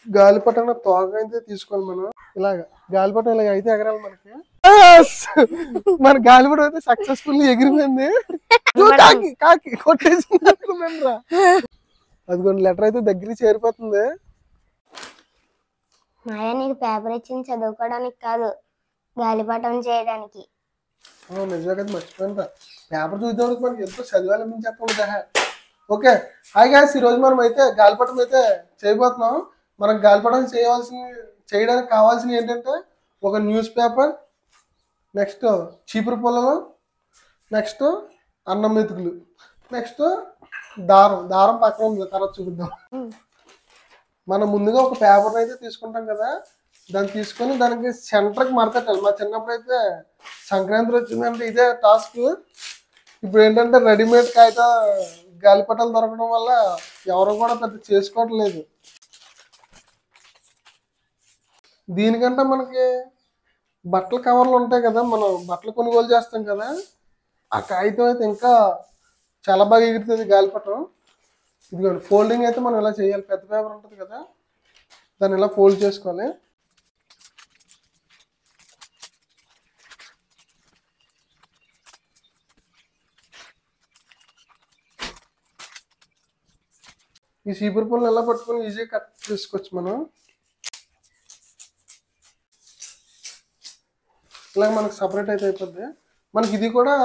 గాలిపటం తోక అయితే తీసుకోవాలి మనం. ఇలాగ గాలిపటం ఇలాగ అయితే ఎగరాలి మనకి. Yes! మన గాలిపటం అయితే సక్సెస్ఫుల్ ఎగిరిపోయింది. కాకి కాకి కొట్టేసింది అనుకున్నాను రా. అది కొన్ని లెటర్ అయితే దగ్గరికి చేరిపోతుంది. మాయా నీకు పేపర్ ఇచ్చింది చదువుకోవడానికి కాదు, గాలిపటం చేయడానికి. నిజంగా కదా మర్చిపోయిన పేపర్ చూసేవాడికి మనకి ఎంతో చదివాలని చెప్పండి. ఓకే హాయ్ గాయ్స్, ఈరోజు మనం అయితే గాలిపటం అయితే చేయబోతున్నాం. మనకు గాలిపటం చేయడానికి కావాల్సినవి ఏంటంటే ఒక న్యూస్ పేపర్, నెక్స్ట్ చీపురు పుల్లలు, నెక్స్ట్ అన్నం మెతుకులు, నెక్స్ట్ దారం పక్కన ఉంది, తర్వాత చూపిద్దాం. మనం ముందుగా ఒక పేపర్ అయితే తీసుకుంటాం కదా, దాన్ని తీసుకొని దానికి సెంటర్కి మడతెట్టాలి. మా చిన్నప్పుడు అయితే సంక్రాంతి వచ్చిందంటే ఇదే టాస్క్. ఇప్పుడు ఏంటంటే రెడీమేడ్ కాగితం గాలిపటాలు దొరకడం వల్ల ఎవరు కూడా పెద్ద చేసుకోవటం లేదు. దీనికంటే మనకి బట్టల కవర్లు ఉంటాయి కదా, మనం బట్టలు కొనుగోలు చేస్తాం కదా, ఆ కాగితం అయితే ఇంకా చాలా బాగా ఎగురుతుంది గాలిపటం. ఇదిగోండి ఫోల్డింగ్ అయితే మనం ఇలా చేయాలి. పెద్ద పేపర్ ఉంటుంది కదా, దాన్ని ఇలా ఫోల్డ్ చేసుకోవాలి. ఈ చీపురు పుల్లని ఎలా పట్టుకొని ఈజీగా కట్ చేసుకోవచ్చు మనం. ఇలాగ మనకు సపరేట్ అయితే అయిపోద్ది. మనకి ఇది కూడా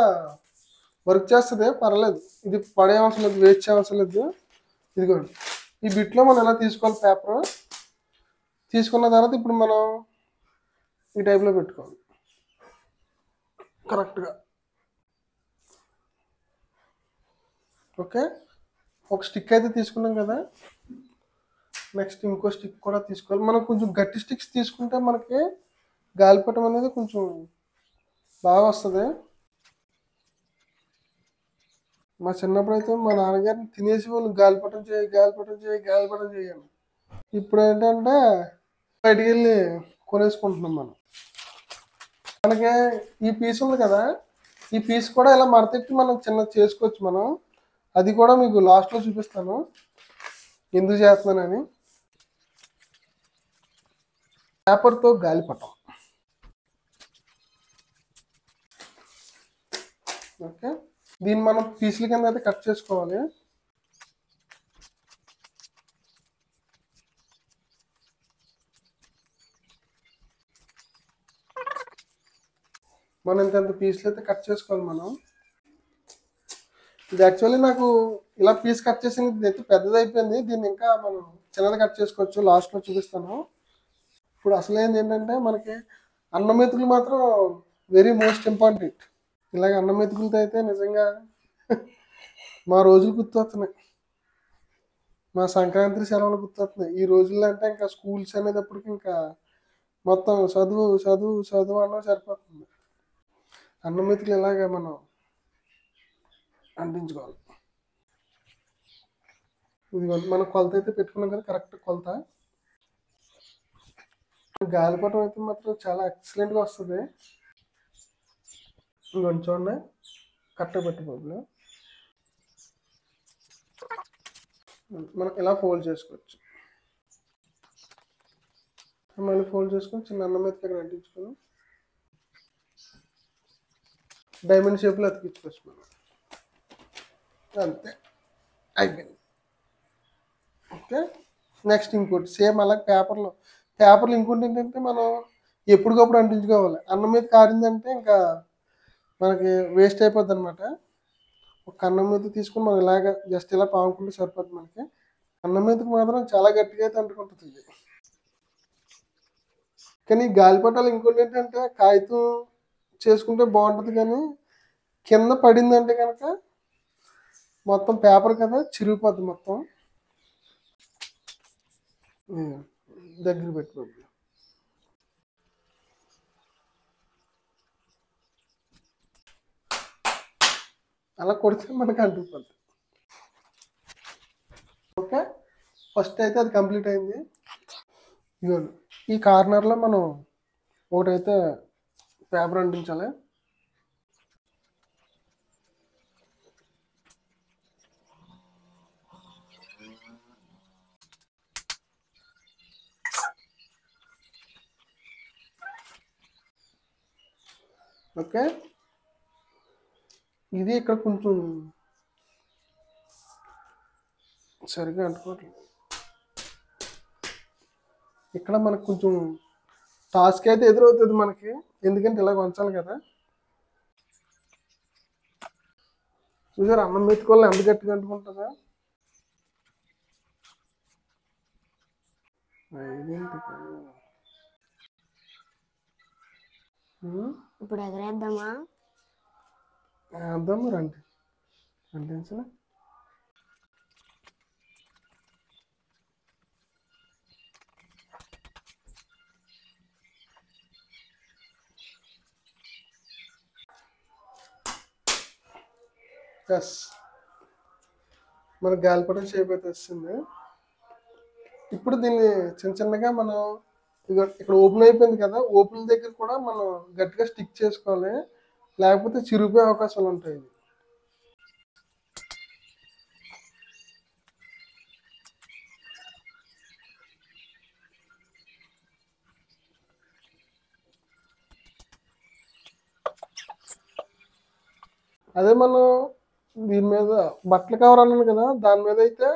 వర్క్ చేస్తుంది, పర్లేదు. ఇది పడే అవసరం లేదు, వేస్ట్ చేయ అవసరం లేదు. ఇదిగోండి ఈ బిట్లో మనం ఎలా తీసుకోవాలి పేపర్. తీసుకున్న తర్వాత ఇప్పుడు మనం ఈ టైప్లో పెట్టుకోవాలి కరెక్ట్గా. ఓకే, ఒక స్టిక్ అయితే తీసుకున్నాం కదా, నెక్స్ట్ ఇంకో స్టిక్ కూడా తీసుకోవాలి. మనం కొంచెం గట్టి స్టిక్స్ తీసుకుంటే మనకి గాలిపటం అనేది కొంచెం బాగా వస్తుంది. మా చిన్నప్పుడు అయితే మా నాన్నగారిని తినేసి వాళ్ళు గాలిపటం చేయాలి. ఇప్పుడు ఏంటంటే బయటికి వెళ్ళి కొనేసుకుంటున్నాం మనం. మనకి ఈ పీస్ ఉంది కదా, ఈ పీస్ కూడా ఇలా మడతెట్టి మనం చిన్న చేసుకోవచ్చు మనం. అది కూడా మీకు లాస్ట్లో చూపిస్తాను ఎందుకు చేస్తున్నానని. పేపర్తో గాలిపటం. ఓకే, దీన్ని మనం పీసుల కింద అయితే కట్ చేసుకోవాలి. మనం ఇంత పీసులు అయితే కట్ చేసుకోవాలి మనం. ఇది యాక్చువల్లీ నాకు ఇలా పీస్ కట్ చేసింది అయితే పెద్దది అయిపోయింది. దీన్ని ఇంకా మనం చిన్నది కట్ చేసుకోవచ్చు, లాస్ట్లో చూపిస్తాను. ఇప్పుడు అసలు ఏంటంటే మనకి అన్నం మెతుకులు మాత్రం వెరీ మోస్ట్ ఇంపార్టెంట్. ఇలాగ అన్నం మెతుకులతో అయితే నిజంగా మా రోజులు గుర్తొస్తున్నాయి, మా సంక్రాంతి సెలవులు గుర్తొస్తున్నాయి. ఈ రోజుల్లో అంటే ఇంకా స్కూల్స్ అనేటప్పటికి ఇంకా మొత్తం చదువు అన్న సరిపోతుంది. అన్నం మెతుకులు ఇలాగ మనం అంటించుకోవాలి. ఇది మనం కొలత అయితే పెట్టుకున్నాం కదా, కరెక్ట్ కొలత. గాలిపటం అయితే మాత్రం చాలా ఎక్సలెంట్గా వస్తుంది. ఇంకొంచెం చూడండి, కరెక్ట్గా పెట్టుకోవాలి. మనం ఇలా ఫోల్డ్ చేసుకోవచ్చు. మళ్ళీ ఫోల్డ్ చేసుకొని చిన్న అన్నం మెతుకు ఇక్కడ అంటించుకొని డైమండ్ షేప్లో అతికించుకోవచ్చు మనం. అంతే అయిపోయింది. ఓకే, నెక్స్ట్ ఇంకోటి సేమ్ అలాగే పేపర్లు ఇంకోటి ఏంటంటే మనం ఎప్పటికప్పుడు అంటించుకోవాలి. అన్నం మీద కారిందంటే ఇంకా మనకి వేస్ట్ అయిపోద్ది అనమాట. ఒక అన్నం మీద తీసుకుని మనం ఇలాగ జస్ట్ ఇలా పాముకుంటే సరిపోద్ది మనకి. అన్నం మీదకి మాత్రం చాలా గట్టిగా అయితే అంటుకుంటుంది. కానీ గాలిపటాలు ఇంకోటి ఏంటంటే కాగితం చేసుకుంటే బాగుంటుంది, కానీ కింద పడిందంటే కనుక మొత్తం పేపర్ కదా చిరిగిపోద్ది మొత్తం. దగ్గర పెట్టుకోండి. అలా కొడితే మనకు అంటుకుపోద్ది. ఓకే, ఫస్ట్ అయితే అది కంప్లీట్ అయింది. ఇదిగోండి ఈ కార్నర్లో మనం ఒకటైతే పేపర్ అంటించాలి. ఓకే, ఇది ఇక్కడ కొంచెం సరిగ్గా అంటుకోవట్లేదు. ఇక్కడ మనకు కొంచెం టాస్క్ అయితే ఎదురవుతుంది మనకి, ఎందుకంటే ఇలా ఉంచాలి కదా. చూసారు అన్నం మెతుకోవాలి ఎంత గట్టిగా అంటుకుంటుందా. ఇప్పుడు ఎగరేద్దామా? వేద్దాము రండి, అంటించలే. ఎస్, మన గాలిపటం షేప్ అయితే వస్తుంది. ఇప్పుడు దీన్ని చిన్న చిన్నగా మనం ఇక్కడ ఓపెన్ అయిపోయింది కదా, ఓపెన్ దగ్గర కూడా మనం గట్టిగా స్టిక్ చేసుకోవాలి, లేకపోతే చిరిగిపోయే అవకాశాలు ఉంటాయి. అదే మనం దీని మీద బట్టల కవర్ అన్నాను కదా, దాని మీద అయితే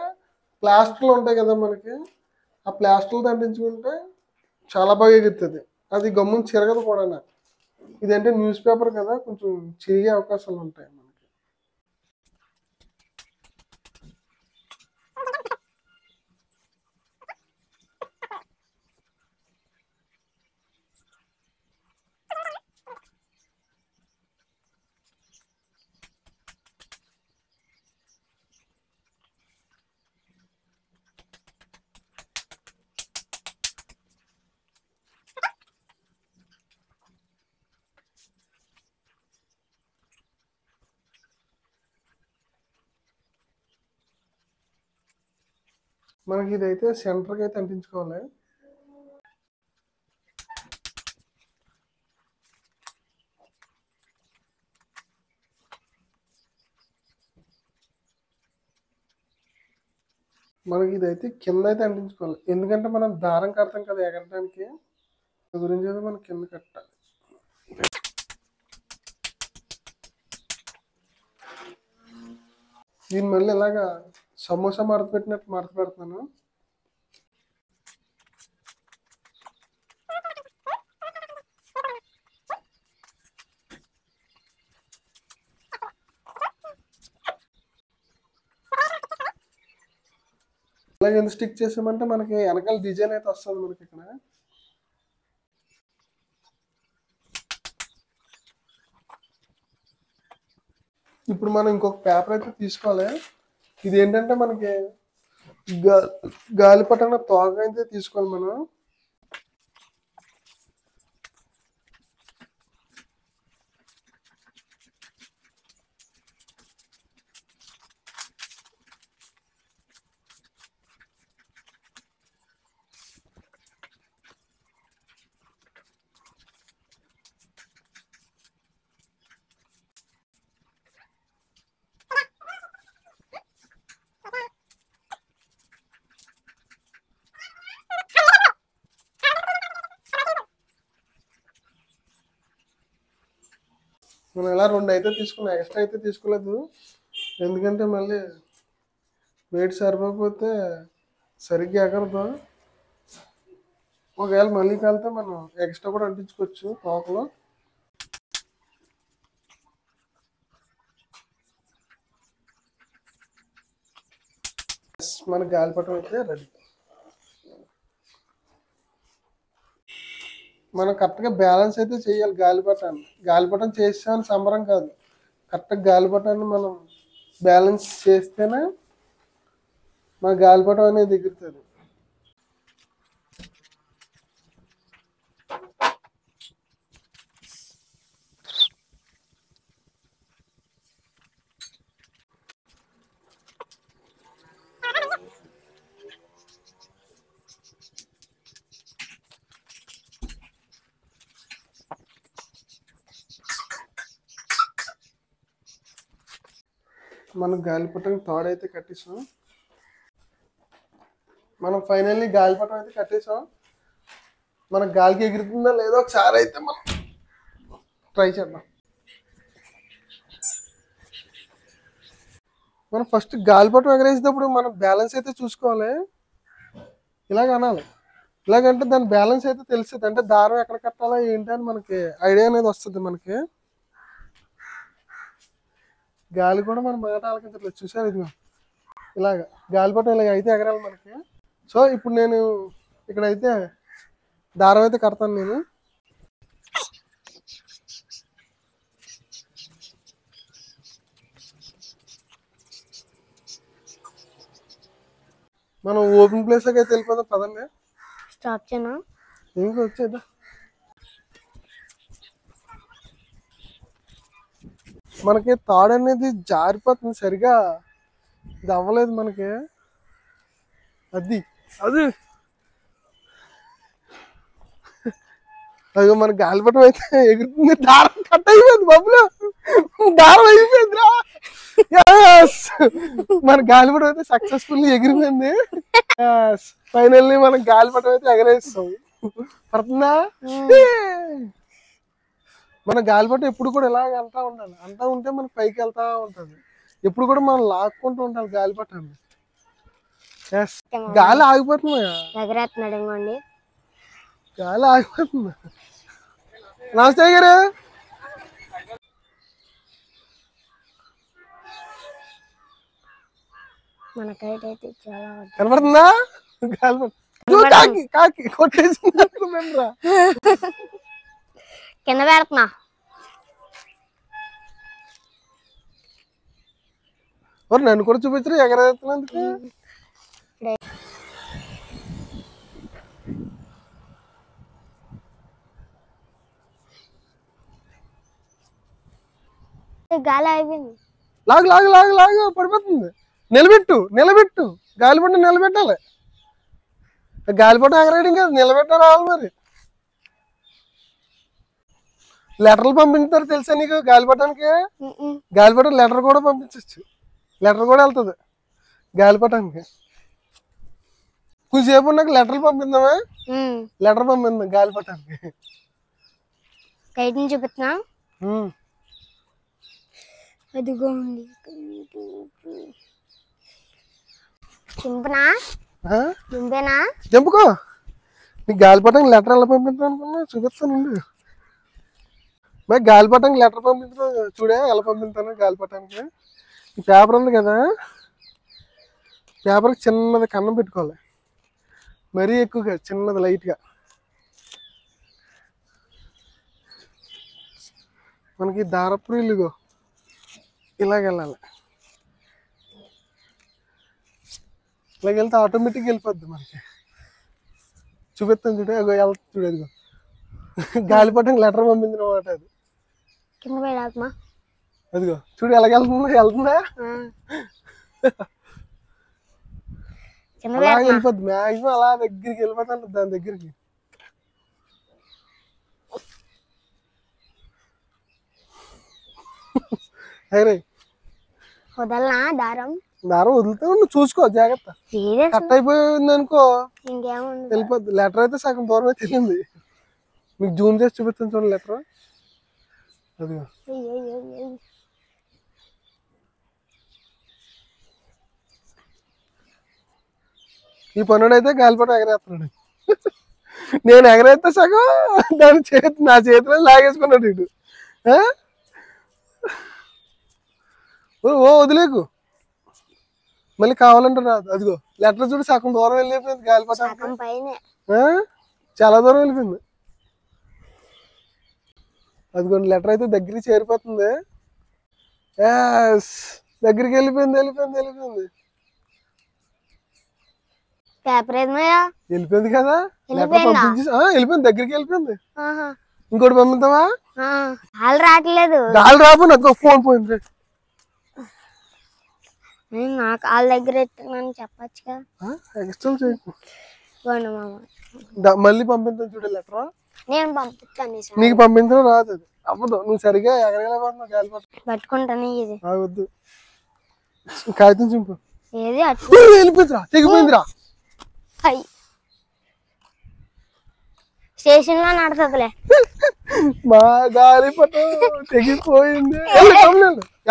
ప్లాస్టర్లు ఉంటాయి కదా మనకి, ఆ ప్లాస్టర్లు అంటించుకుంటే చాలా బాగా ఎగురుతుంది, అది గమ్మున చిరగదు కూడా. ఇదంటే న్యూస్ పేపర్ కదా, కొంచెం చిరిగే అవకాశాలు ఉంటాయి మనకి. మనకి ఇదైతే సెంటర్కి అయితే అంటించుకోవాలి. మనకి ఇదైతే కింద అయితే అంటించుకోవాలి, ఎందుకంటే మనం దారం కడతాం కదా ఎగరడానికి, గురించి అయితే మనం కింద కట్టాలి. దీని మళ్ళీ ఇలాగా సమోసా మడత పెట్టినట్టు మడత పెడతాను. అలాగే ఎందుకు స్టిక్ చేసామంటే మనకి వెనకాల డిజైన్ అయితే వస్తుంది మనకి ఇక్కడ. ఇప్పుడు మనం ఇంకొక పేపర్ అయితే తీసుకోవాలి. ఇది ఏంటంటే మనకి గాలిపటం తోక అయితే తీసుకోవాలి మనం. మనం ఇలా 2 అయితే తీసుకున్నాం, ఎక్స్ట్రా అయితే తీసుకోలేదు, ఎందుకంటే మళ్ళీ వెయిట్ సరిపోతే సరిగ్గా ఎగరదు. ఒకవేళ మళ్ళీ కలితే మనం ఎక్స్ట్రా కూడా అంటించుకోవచ్చు తోకలో. మన గాలిపటం అయితే రెడీ. మనం కరెక్ట్గా బ్యాలెన్స్ అయితే చేయాలి గాలిపటాన్ని. గాలిపటం చేసామని సంబరం కాదు, కరెక్ట్గా గాలిపటాన్ని మనం బ్యాలెన్స్ చేస్తేనే మన గాలిపటం అనేది ఎగురుతుంది. మనం గాలిపటం తాడైతే కట్టేసాం. మనం ఫైనల్లీ గాలిపటం అయితే కట్టేసాం. మన గాలికి ఎగురుతుందా లేదో ఒకసారి అయితే మనం ట్రై చేద్దాం. మనం ఫస్ట్ గాలిపటం ఎగరేసేటప్పుడు మనం బ్యాలెన్స్ అయితే చూసుకోవాలి. ఇలాగ అనాలి. ఇలాగంటే దాని బ్యాలెన్స్ అయితే తెలుస్తుంది. అంటే దారం ఎక్కడ కట్టాలా ఏంటి అని మనకి ఐడియా అనేది వస్తుంది. మనకి గాలి కూడా మనం మాట ఆలకించట్లేదు. చూసారు ఇదిగో ఇలాగ గాలిపటం ఇలాగ అయితే ఎగరాలి మనకి. సో ఇప్పుడు నేను ఇక్కడైతే దారం అయితే కడతాను నేను. మనం ఓపెన్ ప్లేస్ లోకి అయితే వెళ్ళిపోదాం పదండి. స్టాప్ చేయనా? ఇంకా వచ్చేదా మనకి తాడు అనేది జారిపోతుంది. సరిగా ఇది అవ్వలేదు మనకి. అది అది అదిగో మన గాలిపటం అయితే ఎగురుతుంది. దారం కట్ అయిపోయింది బాబులో. దారం అయిపోయిందిరా. మన గాలిపటం అయితే సక్సెస్ఫుల్లీ ఎగిరిపోయింది. ఫైనల్లీ మనం గాలిపటం అయితే ఎగరేస్తాం. పడుతుందా? మన గాలిపటం ఎప్పుడు కూడా ఇలాగ అంటా ఉండాలి. అంటా ఉంటే మనకి పైకి వెళ్తా ఉంటుంది. ఎప్పుడు కూడా మనం లాక్కుంటూ ఉండాలి గాలిపటాన్ని. గాలి ఆగిపోతుంది. ఎగరేస్తున్నాడు ఇంకోండి. గాలి ఆగిపోతుంది. నమస్తే గారు. మనకైతే చాలా కనపడుతుందా గాలిపటం? కాకి కాకి కొట్టేసింది. కింద పెడుతున్నా. నన్ను కూడా చూపించరు ఎగరేస్తున్నందుకు. గాలి అయిపోయింది. లాగు లాగు లాగు లాగు పడిపోతుంది. నిలబెట్టు నిలబెట్టు. గాలిపటం నిలబెట్టాలి. గాలిపటం ఎగరేయడం కాదు, నిలబెట్టాలి రావాలి. మరి లెటర్లు పంపించారు తెలుసా నీకు గాలిపటానికి? గాలిపటం లెటర్ కూడా పంపించచ్చు. లెటర్ కూడా వెళ్తుంది గాలిపటానికి. కొంచెంసేపు ఉన్నాక లెటర్లు పంపిద్దామా? లెటర్ పంపిద్దాం గాలిపటానికి. కైట్ని చూపిస్తున్నా. అదిగోండి. చింపనా? చింపేనా? చెంపుకో. నీకు గాలిపటానికి లెటర్ ఎలా పంపిద్దాం అనుకున్నా చూపిస్తానండి. మరి గాలిపటానికి లెటర్ పంపించడం చూడే ఎలా పంపిస్తాను గాలిపటానికి. ఈ పేపర్ ఉంది కదా, పేపర్కి చిన్నది కన్నం పెట్టుకోవాలి. మరీ ఎక్కువగా చిన్నది లైట్గా. మనకి దారపు ఇల్లుగో ఇలాగ వెళ్ళాలి. ఇలాగ వెళ్తే ఆటోమేటిక్గా వెళ్ళిపోద్ది మనకి. చూపిస్తాను చూడే అగో వెళ్తుంది చూడు. అదిగో గాలిపటానికి లెటర్ పంపించిన మాట అది. కింద పెడతామా? అదిగో చూడు ఎలాగ వెళ్తుందా? వెళ్తుందా? అలా వెళ్ళిపోద్ది. మ్యాక్సిమం అలా దగ్గరికి వెళ్ళిపోతాను దాని దగ్గరికి. వదలనా దారం? దారం వదిలితే నువ్వు చూసుకో జాగ్రత్త. కట్ అయిపోయింది అనుకో ఇంకేముంది వెళ్ళిపోద్ది. లెటర్ అయితే సగం దూరం అయితే వెళ్ళింది. మీకు జూమ్ చేసి చూపిస్తాను చూడండి లెటర్. అదిగో ఈ పనుడు అయితే గాలిపటం ఎగరేస్తున్నాడు. నేను ఎగరేస్తే సగం దాని నా చేతిలో లాగేసుకున్నాడు ఇటు. ఓ వదిలేకు, మళ్ళీ కావాలంటే రాదు. అదిగో లెటర్ చూడు సగం దూరం వెళ్ళిపోయింది గాలిపటం. చాలా దూరం వెళ్ళిపోయింది. అదిగోండి లెటర్ అయితే దగ్గరికి చేరిపోతుంది. దగ్గరికి వెళ్ళిపోయింది వెళ్ళిపోయింది వెళ్ళిపోయింది. పేపర్ వెళ్ళిపోయింది కదా. లెటర్ పంపించి వెళ్ళిపోయింది, దగ్గరికి వెళ్ళిపోయింది. ఇంకోటి పంపిద్దామా? రావట్లేదు. గాలి రాబోను. అదిగో ఫోన్ పోయింది. నాకు వాళ్ళ దగ్గర చెప్పచ్చుగా. మళ్ళీ పంపిద్దాం చూడు లెటర్. నేను పంపిస్తాను. నీకు పంపించడం రాదు, అది అవ్వదు. నువ్వు సరిగా ఎగరగలేకపోతున్నావు గాలిపటం. పట్టుకుంటాను. ఇది వద్దు, కాగితం చింపు. ఏది వెళ్ళిపోయిందిరా, తెగిపోయిందిరా. స్టేషన్ లో నడుతుందిలే. మా గాలిపటం తెగిపోయింది.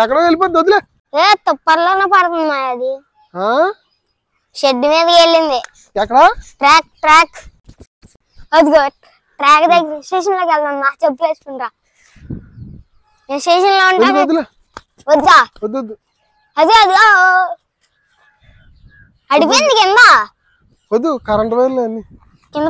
ఎక్కడో వెళ్ళిపోద్ది, వదిలే. తుప్పర్లోనే పడుతుంది మా అది. ఆ షెడ్ మీదకి వెళ్ళింది. ఎక్కడ? ట్రాక్ అదిగో ట్రాక్ దగ్గర స్టేషన్ లోకి వెళ్దాం. నా చెప్పులు వేసుకుంటా. నేను స్టేషన్ లో ఉంటా. వద్దా? అదే అదిగా అడిపోయింది కింద. వద్దు, కరెంట్ వైర్లు అన్ని కింద